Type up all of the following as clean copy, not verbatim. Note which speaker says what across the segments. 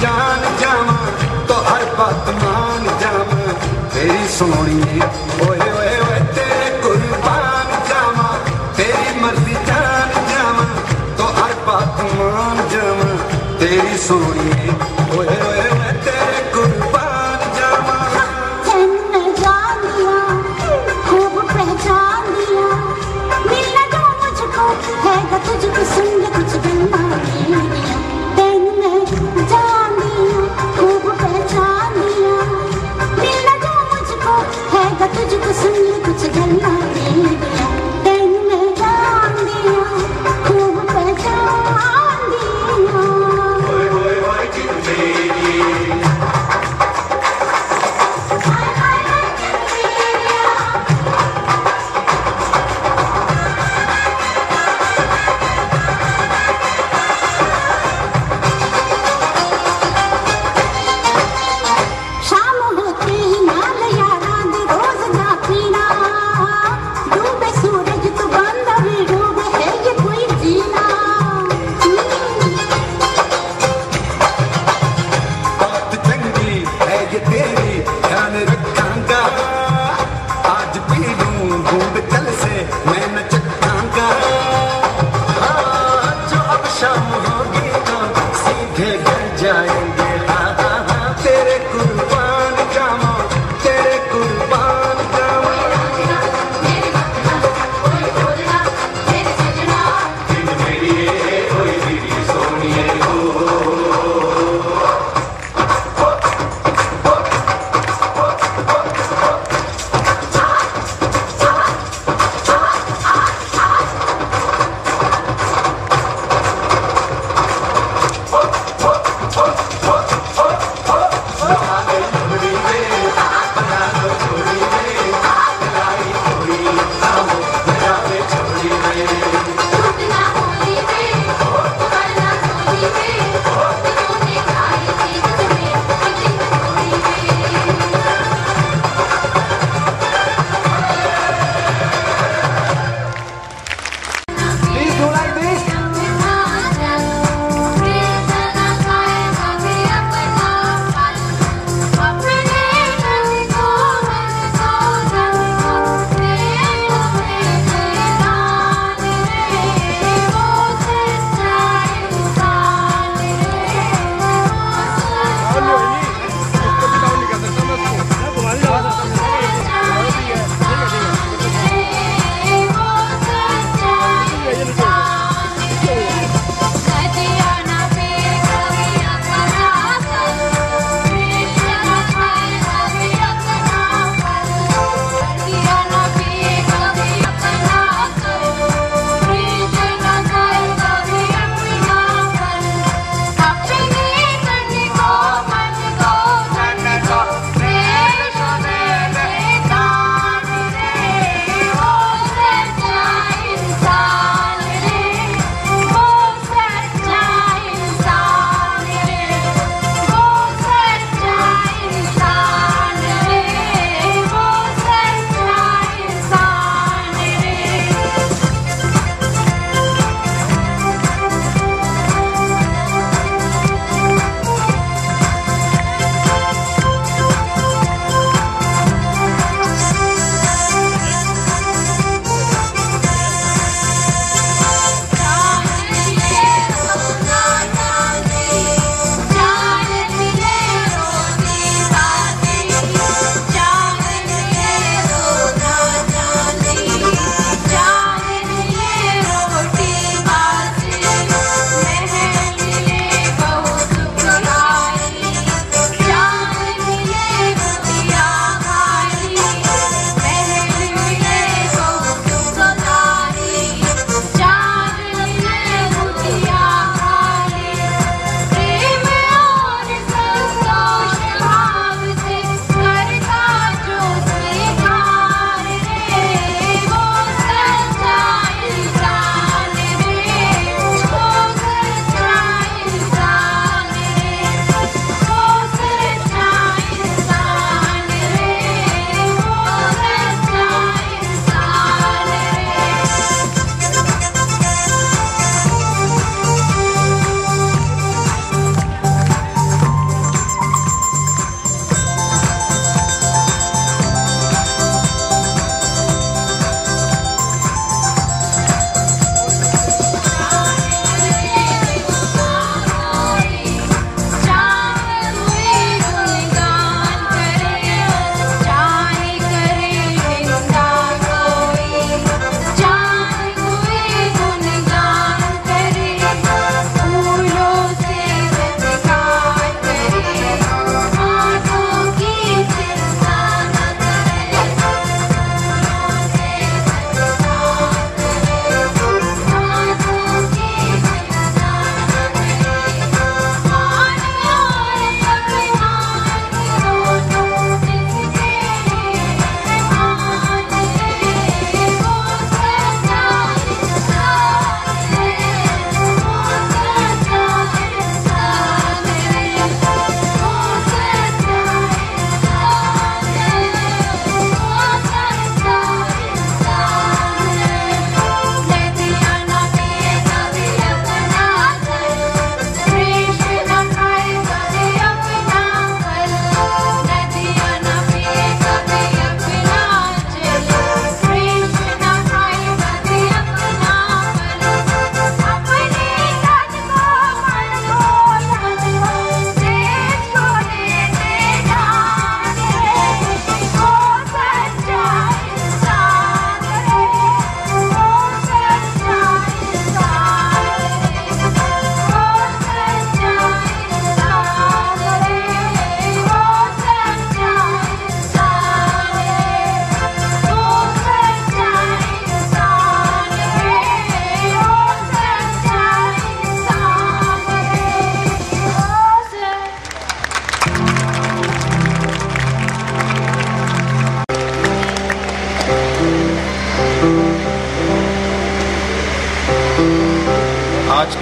Speaker 1: जान जावा तो हर बात मान जावा तेरी सोनिए ओए ओए ओए तेरे कुर्बान जावा तेरी मर्जी जान जावा तो हर बात मान जावा तेरी सोनिए ओए ओए ओए तेरे कुर्बान जावा।
Speaker 2: मैंने जान दिया खूब पहचान दिया मिलना जो मुझको है तुझको सुन ले कुछ गलना नहीं दिया। मैंने जान दिया खूब पहचान दिया मिलना जो मुझको है तुझको सुन ले कुछ गलना नहीं दिया। मैंने जान दिया खूब पहचान दिया।
Speaker 1: ओए ओए ओए जिंदगी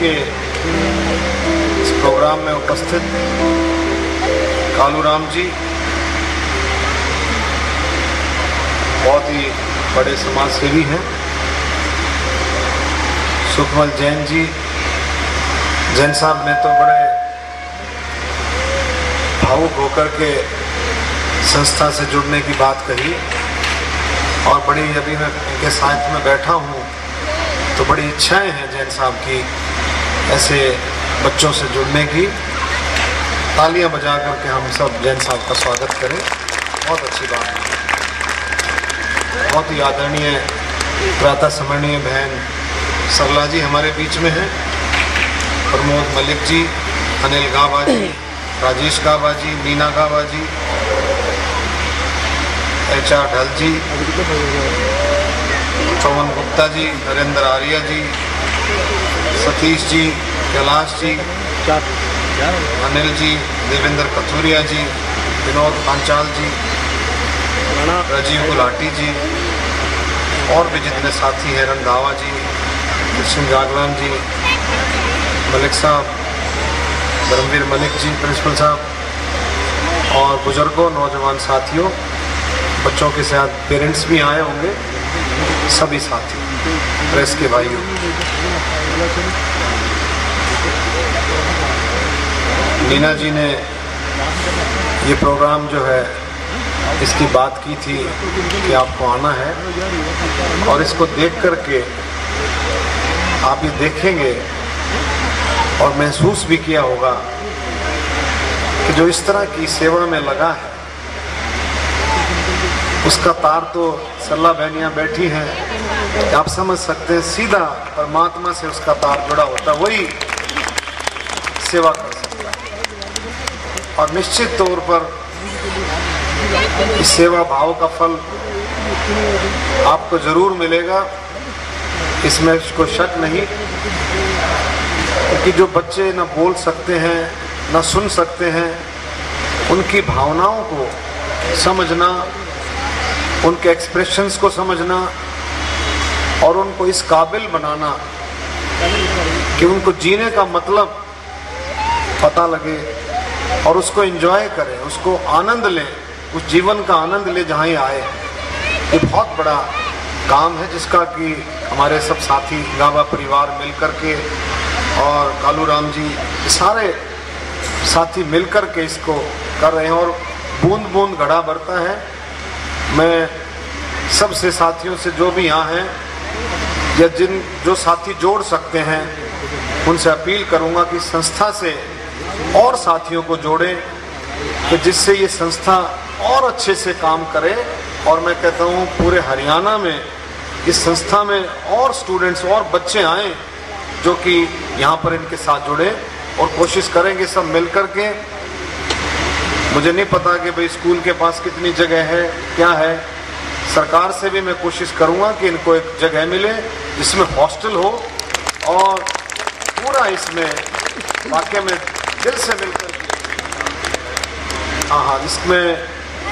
Speaker 3: के इस प्रोग्राम में उपस्थित कालूराम जी, बहुत ही बड़े समाज सेवी हैं। सुखमल जैन जी, जैन साहब ने तो बड़े भावुक होकर के संस्था से जुड़ने की बात कही, और बड़ी, अभी मैं इनके साथ में बैठा हूँ तो बड़ी इच्छाएं हैं जैन साहब की ऐसे बच्चों से जुड़ने की। तालियां बजा करके हम सब जैन साहब का स्वागत करें, बहुत अच्छी बात है। बहुत ही आदरणीय प्रातः स्मरणीय बहन सरला जी हमारे बीच में हैं, प्रमोद मलिक जी, अनिल गाबा जी, राजेश गाबा जी, मीना गाबा जी, HR ढल जी, चौवन गुप्ता जी, नरेंद्र आर्या जी, सतीश जी, कैलाश जी, अनिल जी, देवेंद्र कथुरिया जी, विनोद पांचाल जी, राजीव गुलाटी जी, और भी जितने साथी हैं, रंधावा जी, कृष्ण जागलान जी, मलिक साहब, धर्मवीर मलिक जी, प्रिंसिपल साहब, और बुजुर्गों, नौजवान साथियों, बच्चों के साथ पेरेंट्स भी आए होंगे, सभी साथी, प्रेस के भाइयों, मीना जी ने ये प्रोग्राम जो है इसकी बात की थी कि आपको आना है, और इसको देख करके आप ये देखेंगे और महसूस भी किया होगा कि जो इस तरह की सेवा में लगा है उसका तार तो सरला बहनियाँ बैठी हैं, आप समझ सकते हैं सीधा परमात्मा से उसका तार जुड़ा होता है, वही सेवा कर सकता है। और निश्चित तौर पर इस सेवा भाव का फल आपको जरूर मिलेगा, इसमें कोई शक नहीं। क्योंकि जो बच्चे न बोल सकते हैं न सुन सकते हैं, उनकी भावनाओं को समझना, उनके एक्सप्रेशंस को समझना और उनको इस काबिल बनाना कि उनको जीने का मतलब पता लगे और उसको एंजॉय करें, उसको आनंद लें, उस जीवन का आनंद ले जहाँ ही आए, ये बहुत बड़ा काम है जिसका कि हमारे सब साथी गाबा परिवार मिलकर के और कालूराम जी सारे साथी मिलकर के इसको कर रहे हैं, और बूंद बूंद घड़ा भरता है। मैं सबसे साथियों से जो भी यहाँ हैं या जो साथी जोड़ सकते हैं उनसे अपील करूँगा कि संस्था से और साथियों को जोड़ें, कि जिससे ये संस्था और अच्छे से काम करे। और मैं कहता हूँ पूरे हरियाणा में इस संस्था में और स्टूडेंट्स और बच्चे आएँ जो कि यहाँ पर इनके साथ जुड़े, और कोशिश करेंगे सब मिलकर के। मुझे नहीं पता कि भाई स्कूल के पास कितनी जगह है, क्या है, सरकार से भी मैं कोशिश करूँगा कि इनको एक जगह मिले जिसमें हॉस्टल हो, और पूरा इसमें वाकई में दिल से मिलकर के, हाँ, इसमें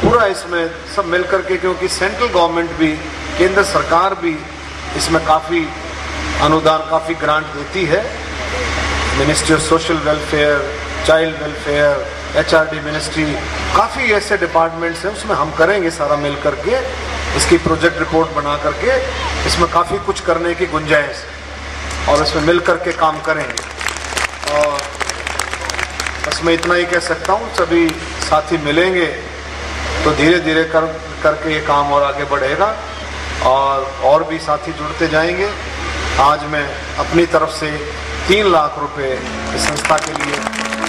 Speaker 3: पूरा इसमें सब मिलकर के, क्योंकि सेंट्रल गवर्नमेंट भी, केंद्र सरकार भी इसमें काफ़ी अनुदान, काफ़ी ग्रांट देती है। Ministry of social welfare, child welfare, HRD ministry, काफ़ी ऐसे डिपार्टमेंट्स हैं, उसमें हम करेंगे सारा मिल करके, इसकी प्रोजेक्ट रिपोर्ट बना करके, इसमें काफ़ी कुछ करने की गुंजाइश, और इसमें मिल करके काम करेंगे। और बस मैं इतना ही कह सकता हूँ, सभी साथी मिलेंगे तो धीरे धीरे करके ये काम और आगे बढ़ेगा, और भी साथी जुड़ते जाएंगे। आज मैं अपनी तरफ से 3 लाख रुपए इस संस्था के लिए,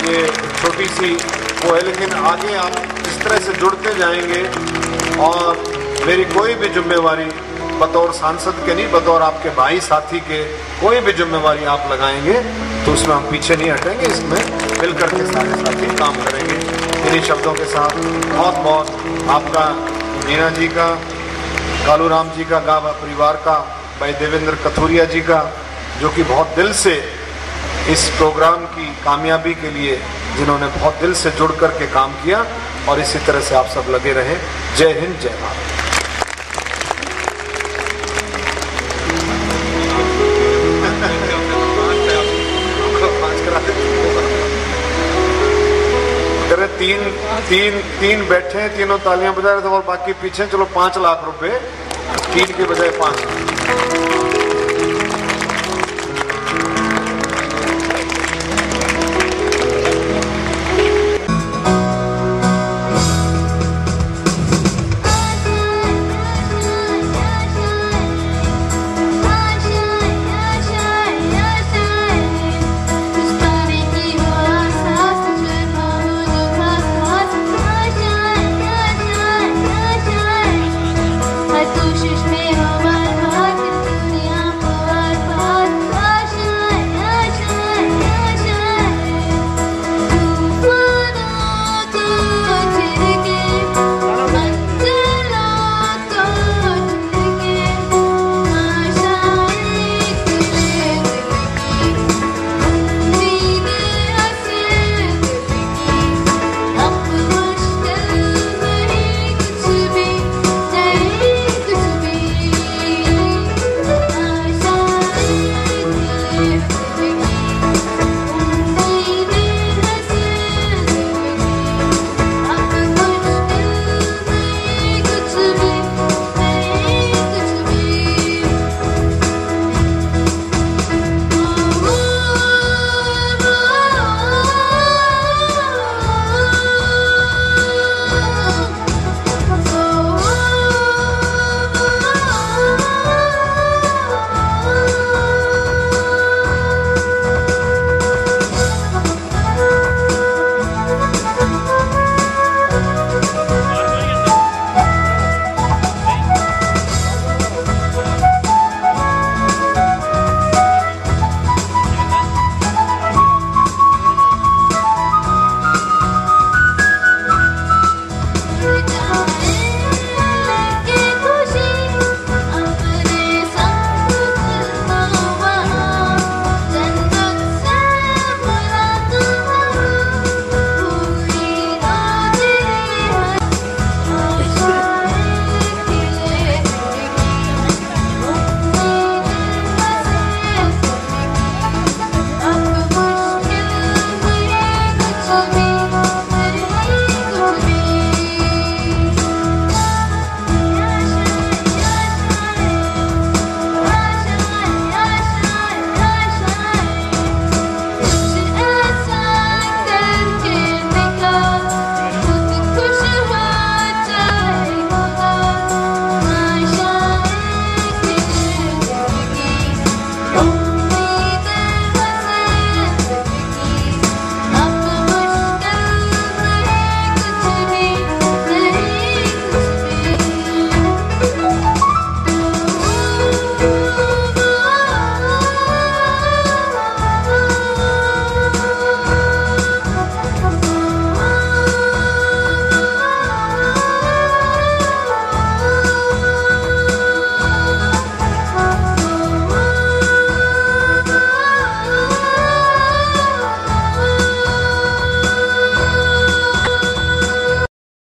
Speaker 3: ये छोटी सी वो है, लेकिन आगे आप इस तरह से जुड़ते जाएंगे, और मेरी कोई भी जिम्मेवारी बतौर सांसद के नहीं, बतौर आपके भाई साथी के, कोई भी जिम्मेवारी आप लगाएंगे तो उसमें हम पीछे नहीं हटेंगे, इसमें मिलकर के सारे साथी काम करेंगे। इन्हीं शब्दों के साथ बहुत बहुत आपका, मीना जी का, कालूराम जी का, गाबा परिवार का, भाई देवेंद्र कथुरिया जी का, जो कि बहुत दिल से इस प्रोग्राम की कामयाबी के लिए, जिन्होंने बहुत दिल से जुड़ कर के काम किया, और इसी तरह से आप सब लगे रहें। जय हिंद, जय भारत। तीन बैठे हैं, तीनों तालियां बजा रहे थे और बाकी पीछे। चलो 5 लाख रुपए, 3 के बजाय 5।